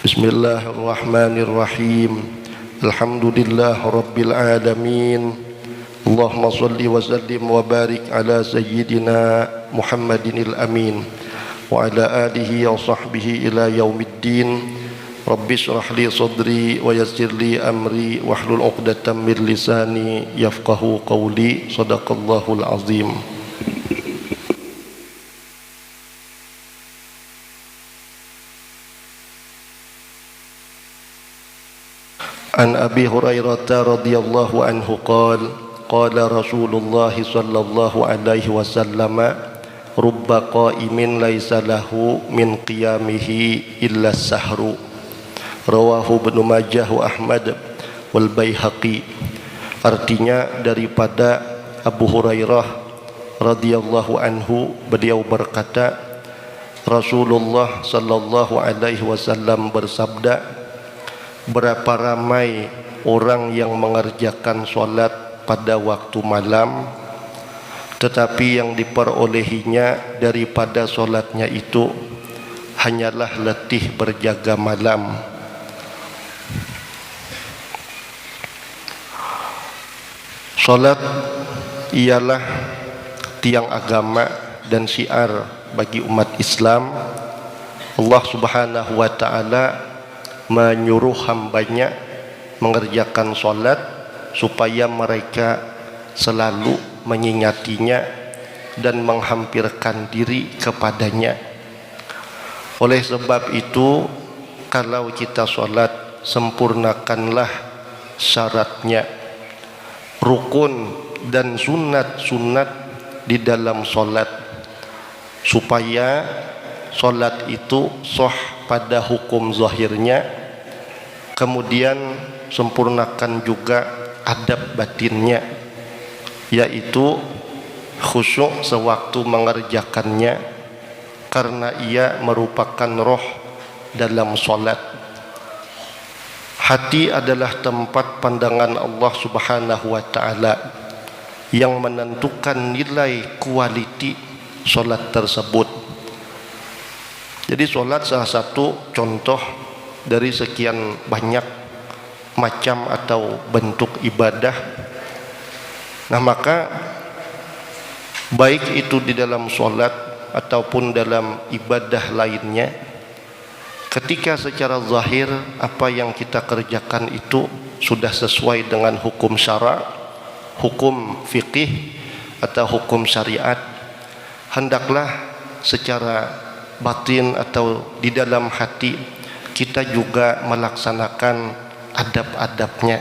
Bismillahirrahmanirrahim. Alhamdulillah Rabbil alamin. Allahumma salli wa sallim wa barik ala sayyidina Muhammadinil amin wa ala alihi wa sahbihi ila yaumiddin. Rabbi shrah li sadri wa yassir li amri wahlul 'uqdatam min lisani yafqahu qawli. Shadaqallahul azim. An Abi Hurairah radhiyallahu anhu qala Rasulullah sallallahu alaihi wasallam rubba qa'imin laisa lahu min qiyamihi illa sahru. Rawahu Ibnu Majah wa Ahmad wal Baihaqi. Artinya daripada Abu Hurairah radhiyallahu anhu, beliau berkata, Rasulullah sallallahu alaihi wasallam bersabda, berapa ramai orang yang mengerjakan solat pada waktu malam, tetapi yang diperolehinya daripada solatnya itu hanyalah letih berjaga malam. Solat ialah tiang agama dan syiar bagi umat Islam. Allah Subhanahu wa ta'ala menyuruh hambanya mengerjakan solat supaya mereka selalu mengingatinya dan menghampirkan diri kepadanya. Oleh sebab itu, kalau kita solat, sempurnakanlah syaratnya, rukun dan sunat-sunat di dalam solat, supaya solat itu sah pada hukum zahirnya. Kemudian sempurnakan juga adab batinnya, yaitu khusyuk sewaktu mengerjakannya, karena ia merupakan roh dalam solat. Hati adalah tempat pandangan Allah Subhanahu wa ta'ala yang menentukan nilai kualiti solat tersebut. Jadi solat salah satu contoh dari sekian banyak macam atau bentuk ibadah. Nah, maka baik itu di dalam solat ataupun dalam ibadah lainnya, ketika secara zahir apa yang kita kerjakan itu sudah sesuai dengan hukum syara, hukum fikih atau hukum syariat, hendaklah secara batin atau di dalam hati kita juga melaksanakan adab-adabnya,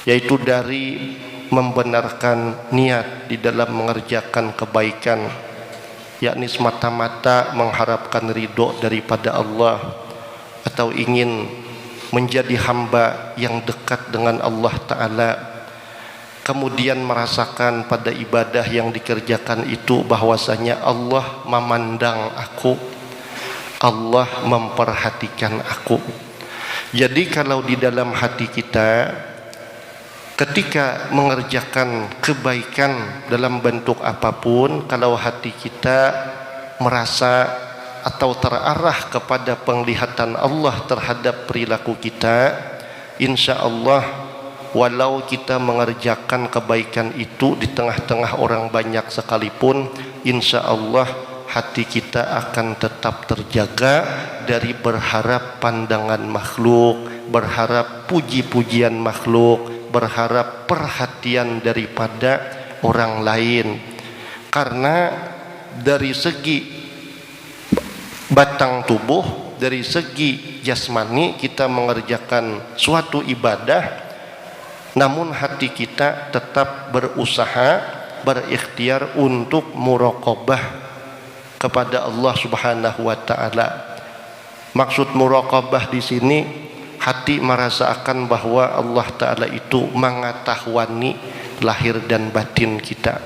yaitu dari membenarkan niat di dalam mengerjakan kebaikan, yakni semata-mata mengharapkan ridho daripada Allah atau ingin menjadi hamba yang dekat dengan Allah Ta'ala. Kemudian merasakan pada ibadah yang dikerjakan itu bahwasanya Allah memandang aku, Allah memperhatikan aku. Jadi kalau di dalam hati kita ketika mengerjakan kebaikan dalam bentuk apapun, kalau hati kita merasa atau terarah kepada penglihatan Allah terhadap perilaku kita, insya Allah walau kita mengerjakan kebaikan itu di tengah-tengah orang banyak sekalipun, insya Allah hati kita akan tetap terjaga dari berharap pandangan makhluk, berharap puji-pujian makhluk, berharap perhatian daripada orang lain. Karena dari segi batang tubuh, dari segi jasmani kita mengerjakan suatu ibadah, namun hati kita tetap berusaha, berikhtiar untuk muraqabah kepada Allah Subhanahu wa ta'ala. Maksud muraqabah di sini, hati merasakan bahwa Allah Ta'ala itu mengetahui lahir dan batin kita.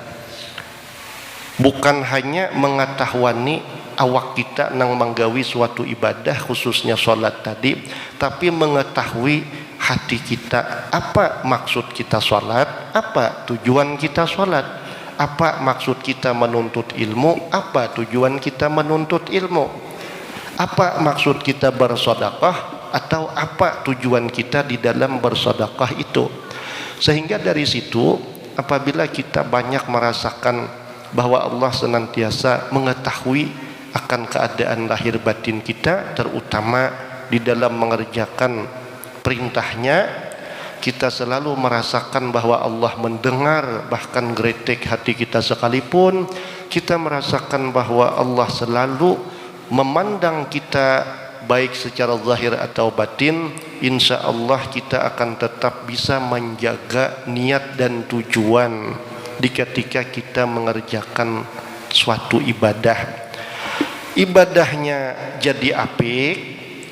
Bukan hanya mengetahui awak kita nang menggawi suatu ibadah khususnya solat tadi, tapi mengetahui hati kita, apa maksud kita solat, apa tujuan kita solat, apa maksud kita menuntut ilmu, apa tujuan kita menuntut ilmu, Apa maksud kita bersedekah atau apa tujuan kita di dalam bersedekah itu. Sehingga dari situ apabila kita banyak merasakan bahwa Allah senantiasa mengetahui akan keadaan lahir batin kita, terutama di dalam mengerjakan perintahnya, kita selalu merasakan bahwa Allah mendengar, bahkan gretek hati kita sekalipun, kita merasakan bahwa Allah selalu memandang kita baik secara zahir atau batin, insya Allah kita akan tetap bisa menjaga niat dan tujuan di ketika kita mengerjakan suatu ibadah. Ibadahnya jadi apik,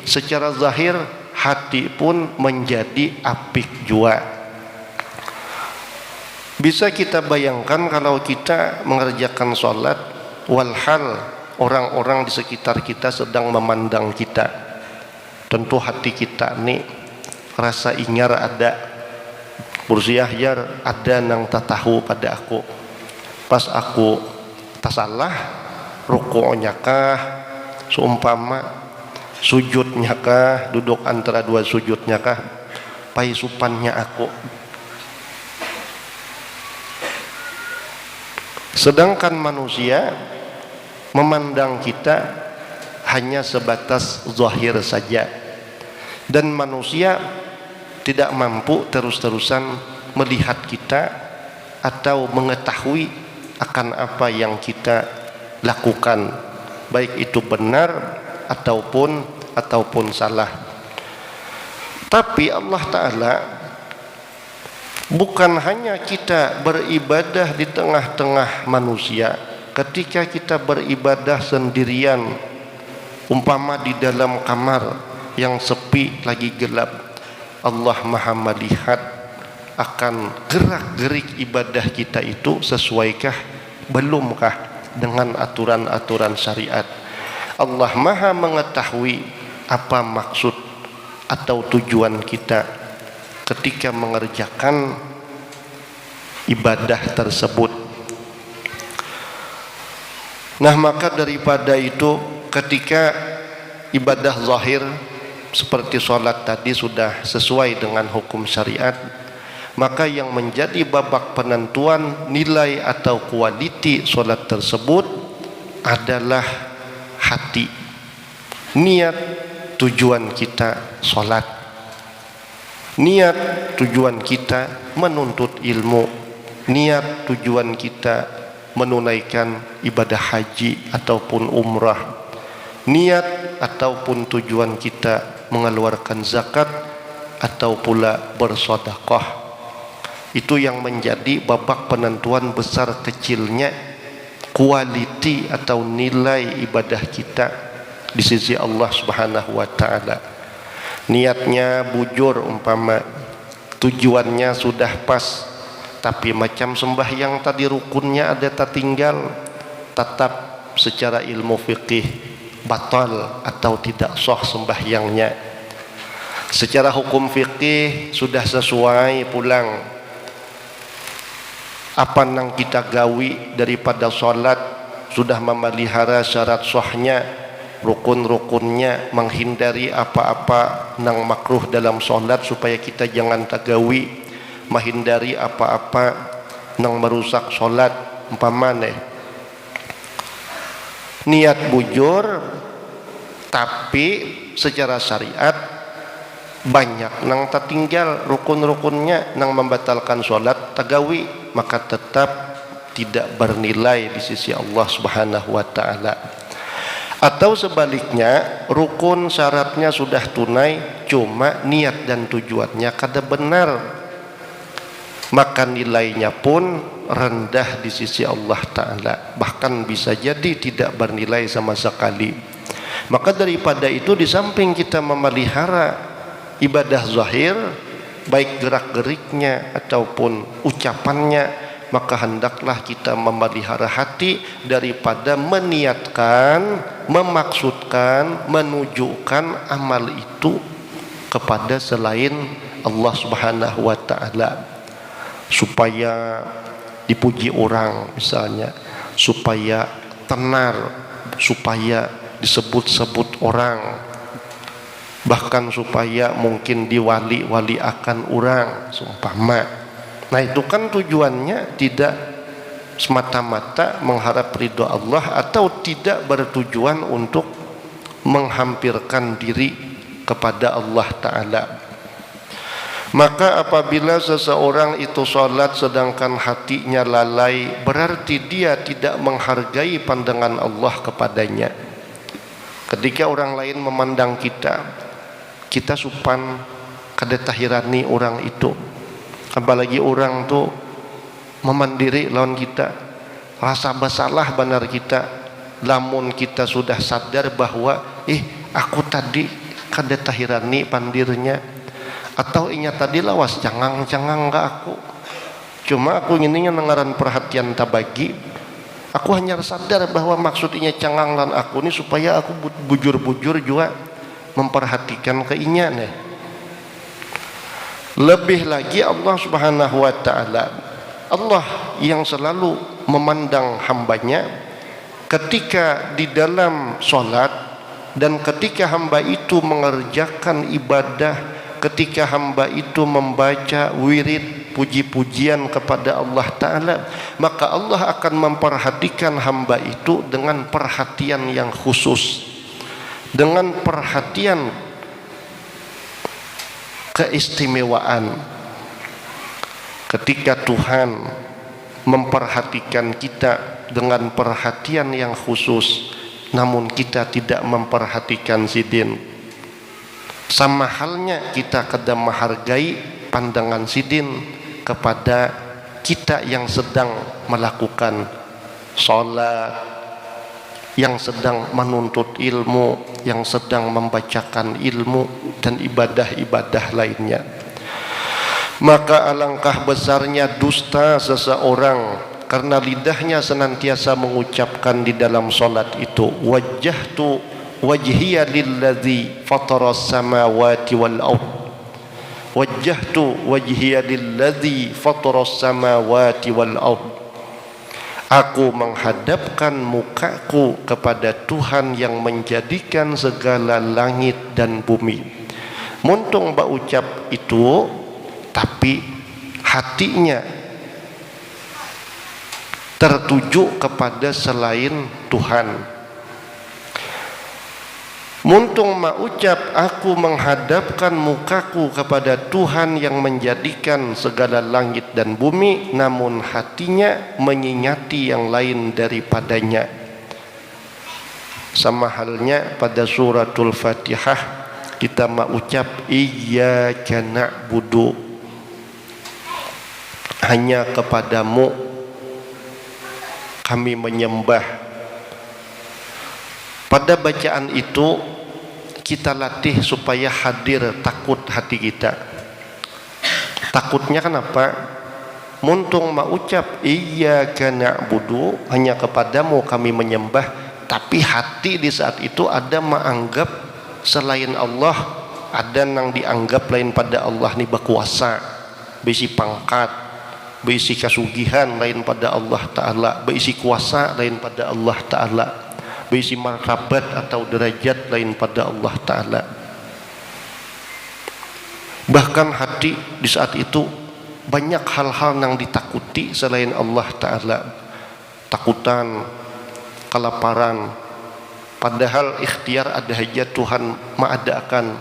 secara zahir hati pun menjadi apik jua. Bisa kita bayangkan kalau kita mengerjakan sholat walhal orang-orang di sekitar kita sedang memandang kita, tentu hati kita nih rasa ingar ada, bursiah jar ada nang tatahu pada aku. Pas aku tasalah rukuknya kah, seumpama sujudnya kah, duduk antara dua sujudnya kah, paisupannya aku. Sedangkan manusia memandang kita hanya sebatas zahir saja, dan manusia tidak mampu terus-terusan melihat kita atau mengetahui akan apa yang kita lakukan, baik itu benar ataupun salah. Tapi Allah Ta'ala bukan hanya kita beribadah di tengah-tengah manusia. Ketika kita beribadah sendirian, umpama di dalam kamar yang sepi lagi gelap, Allah Maha melihat akan gerak-gerik ibadah kita itu sesuaikah belumkah dengan aturan-aturan syariat. Allah Maha mengetahui apa maksud atau tujuan kita ketika mengerjakan ibadah tersebut. Nah, maka daripada itu ketika ibadah zahir seperti sholat tadi sudah sesuai dengan hukum syariat, maka yang menjadi babak penentuan nilai atau kualiti sholat tersebut adalah hati, niat tujuan kita sholat, niat tujuan kita menuntut ilmu, niat tujuan kita menunaikan ibadah haji ataupun umrah, niat ataupun tujuan kita mengeluarkan zakat atau pula bersedekah. Itu yang menjadi babak penentuan besar kecilnya kualiti atau nilai ibadah kita di sisi Allah Subhanahu wa taala. Niatnya bujur umpama, tujuannya sudah pas, tapi macam sembahyang tadi rukunnya ada tertinggal, tetap secara ilmu fikih batal atau tidak sah sembahyangnya. Secara hukum fikih sudah sesuai pulang, apa nang kita gawi daripada sholat sudah memelihara syarat sahnya, rukun-rukunnya, menghindari apa-apa nang makruh dalam sholat supaya kita jangan tagawi, menghindari apa-apa nang merusak sholat. Umpamane niat bujur tapi secara syariat banyak nang tertinggal rukun-rukunnya nang membatalkan sholat tagawi, maka tetap tidak bernilai di sisi Allah Subhanahu wa taala. Atau sebaliknya, rukun syaratnya sudah tunai, cuma niat dan tujuannya kada benar, maka nilainya pun rendah di sisi Allah taala, bahkan bisa jadi tidak bernilai sama sekali. Maka daripada itu, di samping kita memelihara ibadah zahir, baik gerak-geriknya ataupun ucapannya, maka hendaklah kita memelihara hati daripada meniatkan, memaksudkan, menunjukkan amal itu kepada selain Allah Subhanahu wa taala, supaya dipuji orang misalnya, supaya tenar, supaya disebut-sebut orang, bahkan supaya mungkin diwali-wali akan orang seumpama. Nah itu kan tujuannya tidak semata-mata mengharap ridho Allah atau tidak bertujuan untuk menghampirkan diri kepada Allah Ta'ala. Maka apabila seseorang itu sholat sedangkan hatinya lalai, berarti dia tidak menghargai pandangan Allah kepadanya. Ketika orang lain memandang kita, kita supan kada tahirani orang itu. Apalagi orang tuh memandiri lawan kita, rasa bersalah benar kita. Lamun kita sudah sadar bahwa aku tadi kada tahirani pandirnya, atau inya tadi lawas cangang-cangang enggak aku, cuma aku ingin nengaran perhatian tabagi, aku hanya sadar bahwa maksudnya cangang lan aku ini supaya aku bujur-bujur juga memperhatikan ke inya nih. Lebih lagi Allah Subhanahu wa Ta'ala, Allah yang selalu memandang hambanya ketika di dalam sholat, dan ketika hamba itu mengerjakan ibadah, ketika hamba itu membaca wirid puji-pujian kepada Allah Ta'ala, maka Allah akan memperhatikan hamba itu dengan perhatian yang khusus, dengan perhatian keistimewaan. Ketika Tuhan memperhatikan kita dengan perhatian yang khusus, namun kita tidak memperhatikan sidin, sama halnya kita kada menghargai pandangan sidin kepada kita yang sedang melakukan sholat, yang sedang menuntut ilmu, yang sedang membacakan ilmu dan ibadah-ibadah lainnya. Maka alangkah besarnya dusta seseorang karena lidahnya senantiasa mengucapkan di dalam sholat itu, wajjahtu wajhiya lilladzi fataras samawati wal ard, wajjahtu wajhiya lilladzi fataras samawati wal ard, aku menghadapkan mukaku kepada Tuhan yang menjadikan segala langit dan bumi. Muntung baucap itu, tapi hatinya tertuju kepada selain Tuhan. Muntung maucap aku menghadapkan mukaku kepada Tuhan yang menjadikan segala langit dan bumi, namun hatinya menyingati yang lain daripadanya. Sama halnya pada suratul Fatihah, kita maucap iyyaka na'budu, hanya kepadamu kami menyembah. Pada bacaan itu kita latih supaya hadir takut hati kita. Takutnya kenapa? Muntung maucap iyyaka na'budu, hanya kepadamu kami menyembah, tapi hati di saat itu ada menganggap selain Allah, ada yang dianggap lain pada Allah ni berkuasa, berisi pangkat, berisi kasugihan lain pada Allah Ta'ala, berisi kuasa lain pada Allah Ta'ala, berisi martabat atau derajat lain pada Allah Ta'ala. Bahkan hati di saat itu banyak hal-hal yang ditakuti selain Allah Ta'ala. Takutan, kelaparan, padahal ikhtiar ada aja Tuhan mengadakan.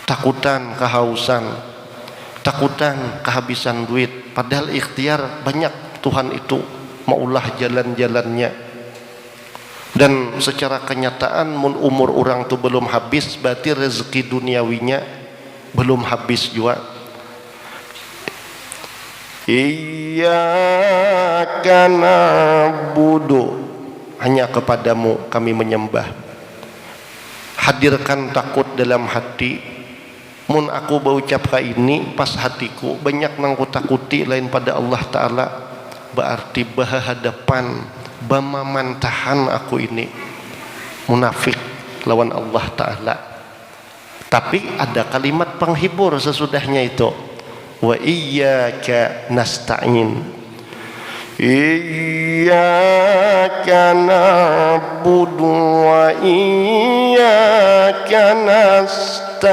Takutan kehausan, takutan kehabisan duit, padahal ikhtiar banyak Tuhan itu maulah jalan-jalannya. Dan secara kenyataan umur orang itu belum habis, berarti rezeki duniawinya belum habis juga. Iyyaka na'budu, hanya kepadamu kami menyembah. Hadirkan takut dalam hati. Mun aku berucap ke ini pas hatiku banyak nang ku takuti lain pada Allah Ta'ala, berarti berhadapan bamamantahan aku ini munafik lawan Allah Ta'ala. Tapi ada kalimat penghibur sesudahnya itu, wa iyyaka nasta'in, Iyyaka na'budu wa iyyaka nasta'in.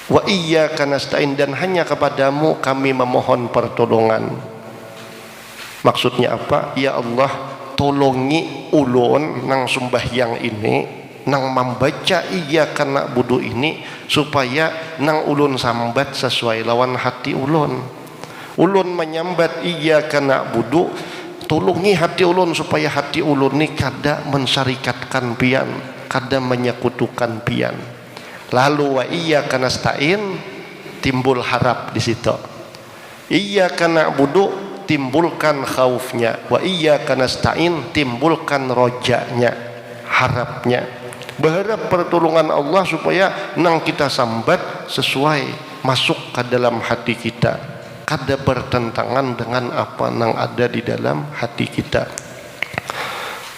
Wa iyyaka nasta'in, dan hanya kepadamu kami memohon pertolongan. Maksudnya apa? Ya Allah, tolongi ulun nang sembahyang ini, nang membaca iyyaka na'budu ini, supaya nang ulun sambat sesuai lawan hati ulun. Ulun menyambat iyyaka na'budu, tolongi hati ulun supaya hati ulun ni kada mensyarikatkan pian, kada menyekutukan pian. Lalu wa iyyaka nasta'in, timbul harap di situ. Iyyaka na'budu, timbulkan khaufnya. Wa iyyaka nasta'in, timbulkan rojanya, harapnya. Berharap pertolongan Allah supaya nang kita sambat sesuai, masuk ke dalam hati kita, kada bertentangan dengan apa nang ada di dalam hati kita.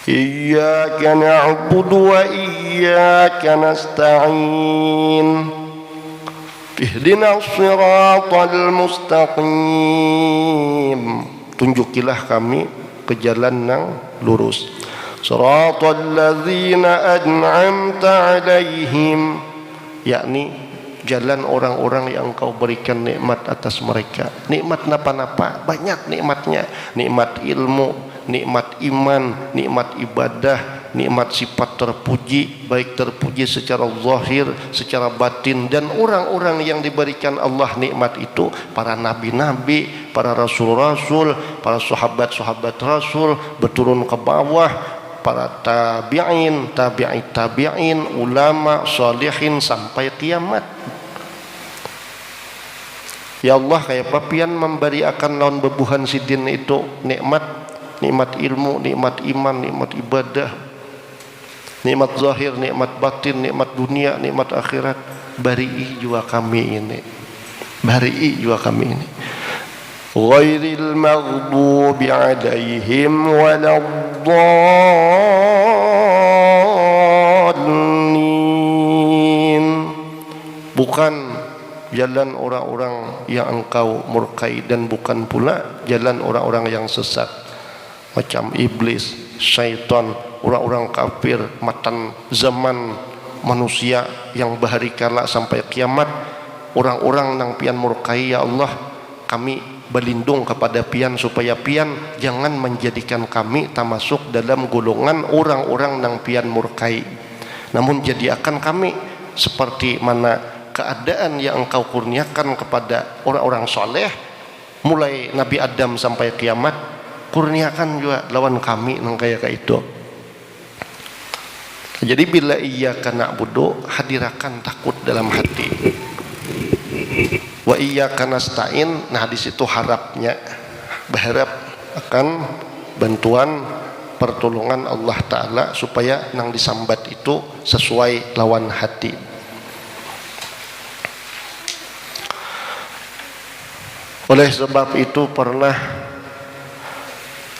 Iyyaka na'budu wa iyyaka nasta'in. Ihdinas siratal mustaqim. Tunjukilah kami ke jalan nang lurus. Siratal ladzina an'amta 'alaihim, yakni jalan orang-orang yang Engkau berikan nikmat atas mereka. Nikmat napa-napa, banyak nikmatnya. Nikmat ilmu, nikmat iman, nikmat ibadah, nikmat sifat terpuji, baik terpuji secara zahir, secara batin. Dan orang-orang yang diberikan Allah nikmat itu, para nabi-nabi, para rasul-rasul, para sahabat-sahabat rasul, berturun ke bawah, para tabi'in, tabi'in, ulama, salihin sampai kiamat. Ya Allah, kayak papian memberi akan lawan bebuhan sidin itu nikmat, nikmat ilmu, nikmat iman, nikmat ibadah, nikmat zahir, nikmat batin, nikmat dunia, nikmat akhirat. Bari'i juga kami ini, bari'i juga kami ini. Ghairil maghdubi 'alaihim waladdallin, bukan jalan orang-orang yang Engkau murkai, dan bukan pula jalan orang-orang yang sesat macam iblis, syaitan, orang-orang kafir matan zaman manusia yang bahari kala sampai kiamat. Orang-orang nang pian murkai, ya Allah, kami berlindung kepada pian supaya pian jangan menjadikan kami termasuk dalam golongan orang-orang nang pian murkai, namun jadikan kami seperti mana keadaan yang Engkau kurniakan kepada orang-orang soleh mulai Nabi Adam sampai kiamat. Kurniakan juga lawan kami nang kayak itu. Jadi bila iyyaka na'budu, hadirakan takut dalam hati. Wa iyyaka nasta'in, nah di situ harapnya, berharap akan bantuan pertolongan Allah Ta'ala supaya nang disambat itu sesuai lawan hati. Oleh sebab itu pernah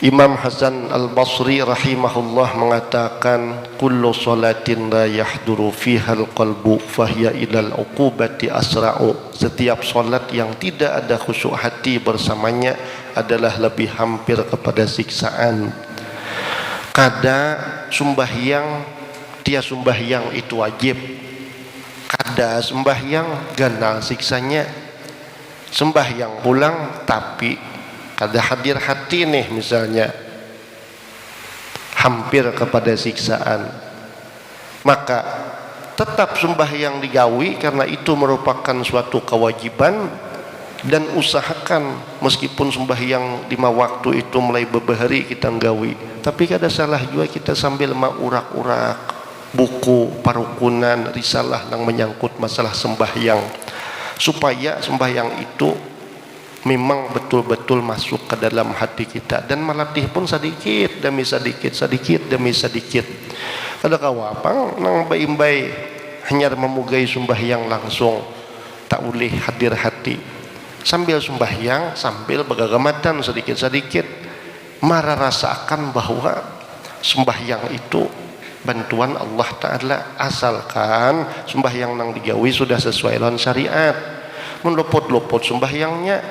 Imam Hasan Al-Basri rahimahullah mengatakan, kullu salatin la yahduru fiha al-qalbu fahiya ilal uqubati asra'u. Setiap salat yang tidak ada khusyuk hati bersamanya adalah lebih hampir kepada siksaan. Kada sembahyang, dia sembahyang itu wajib, kada sembahyang ganal siksanya. Sembahyang pulang tapi kada hadir hati nih misalnya, hampir kepada siksaan, maka tetap sembahyang digawi karena itu merupakan suatu kewajiban. Dan usahakan meskipun sembahyang 5 waktu itu mulai beberapa kita nggawi, tapi kada salah juga kita sambil urak-urak buku parukunan risalah yang menyangkut masalah sembahyang, supaya sembahyang itu memang betul-betul masuk ke dalam hati kita, dan melatih pun sedikit demi sedikit, sedikit demi sedikit. Kada kawapang nang baimbai hanya memugai sembahyang langsung, tak boleh hadir hati. Sambil sembahyang, sambil bergagamatan sedikit-sedikit, mara rasakan bahwa sembahyang itu bantuan Allah Ta'ala, asalkan sembahyang nang digawi sudah sesuai dengan syariat. mun luput-luput sembahyangnya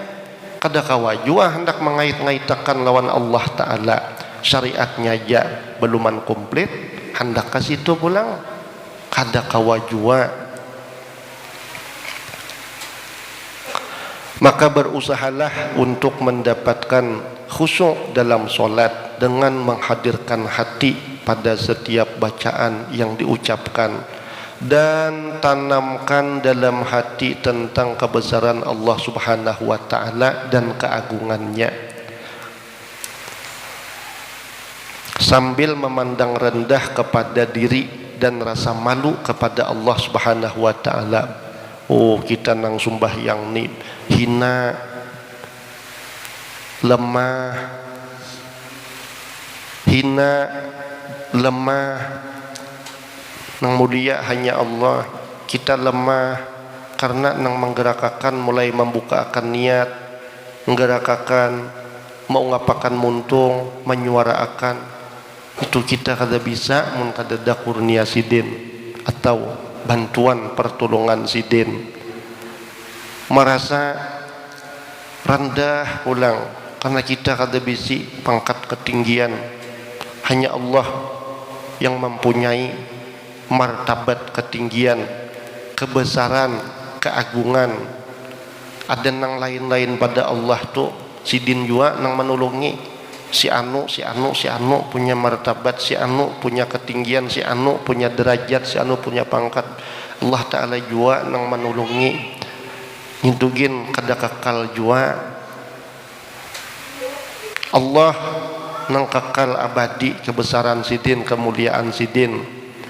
kada kawa jua hendak mengait-ngaitakan lawan Allah Ta'ala, syariatnya aja beluman komplit hendak ke situ pulang kada kawa jua. Maka berusahalah untuk mendapatkan khusyuk dalam solat dengan menghadirkan hati pada setiap bacaan yang diucapkan, dan tanamkan dalam hati tentang kebesaran Allah Subhanahu wa Ta'ala dan keagungannya, sambil memandang rendah kepada diri dan rasa malu kepada Allah Subhanahu wa Ta'ala. Oh, kita nang sembahyang ni hina, lemah, hina, lemah, nang mulia hanya Allah. Kita lemah karena nang menggerakkan mulai membukakan niat, menggerakkan mau ngapakan muntung, menyuarakan itu kita kada bisa mun kada ada kurnia sidin atau bantuan pertolongan sidin. Merasa rendah ulang karena kita kada bisi pangkat ketinggian. Hanya Allah yang mempunyai martabat ketinggian, kebesaran, keagungan. Ada nang lain-lain pada Allah tuh sidin juga nang menolongi. Si anu punya martabat, si anu punya ketinggian, si anu punya derajat, si anu punya pangkat. Allah Ta'ala juga nang menolongi, ngintugin kada kekal juga. Allah nang kekal abadi kebesaran sidin, kemuliaan sidin.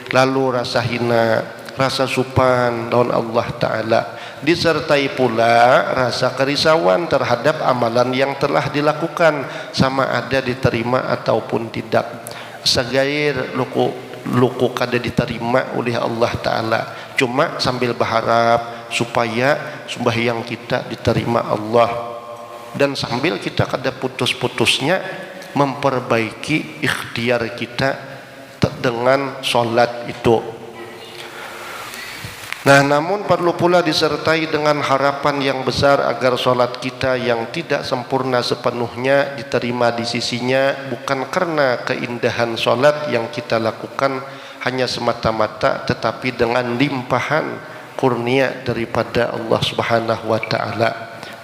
Lalu rasa hina, rasa supan lawan Allah Ta'ala, disertai pula rasa kerisauan terhadap amalan yang telah dilakukan, sama ada diterima ataupun tidak. Segair luku kada diterima oleh Allah Ta'ala, cuma sambil berharap supaya sembahyang kita diterima Allah, dan sambil kita kada putus-putusnya memperbaiki ikhtiar kita dengan solat itu. Nah, namun perlu pula disertai dengan harapan yang besar agar solat kita yang tidak sempurna sepenuhnya diterima di sisinya, bukan karena keindahan solat yang kita lakukan hanya semata-mata, tetapi dengan limpahan kurnia daripada Allah Subhanahu wa Ta'ala.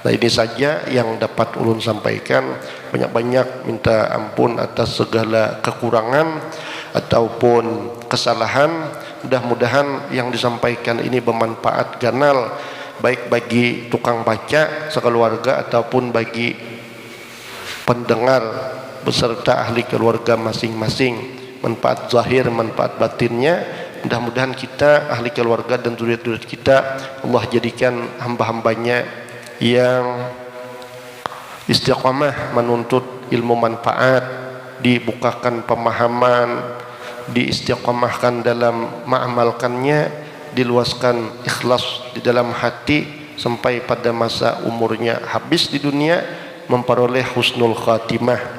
Nah, ini saja yang dapat ulun sampaikan. Banyak-banyak minta ampun atas segala kekurangan ataupun kesalahan. Mudah-mudahan yang disampaikan ini bermanfaat ganal, baik bagi tukang baca sekeluarga ataupun bagi pendengar beserta ahli keluarga masing-masing. Manfaat zahir, manfaat batinnya. Mudah-mudahan kita, ahli keluarga dan zuriat-zuriat kita, Allah jadikan hamba-hambanya yang istiqamah menuntut ilmu manfaat, dibukakan pemahaman, diistiqamahkan dalam mengamalkannya, diluaskan ikhlas di dalam hati sampai pada masa umurnya habis di dunia memperoleh husnul khatimah.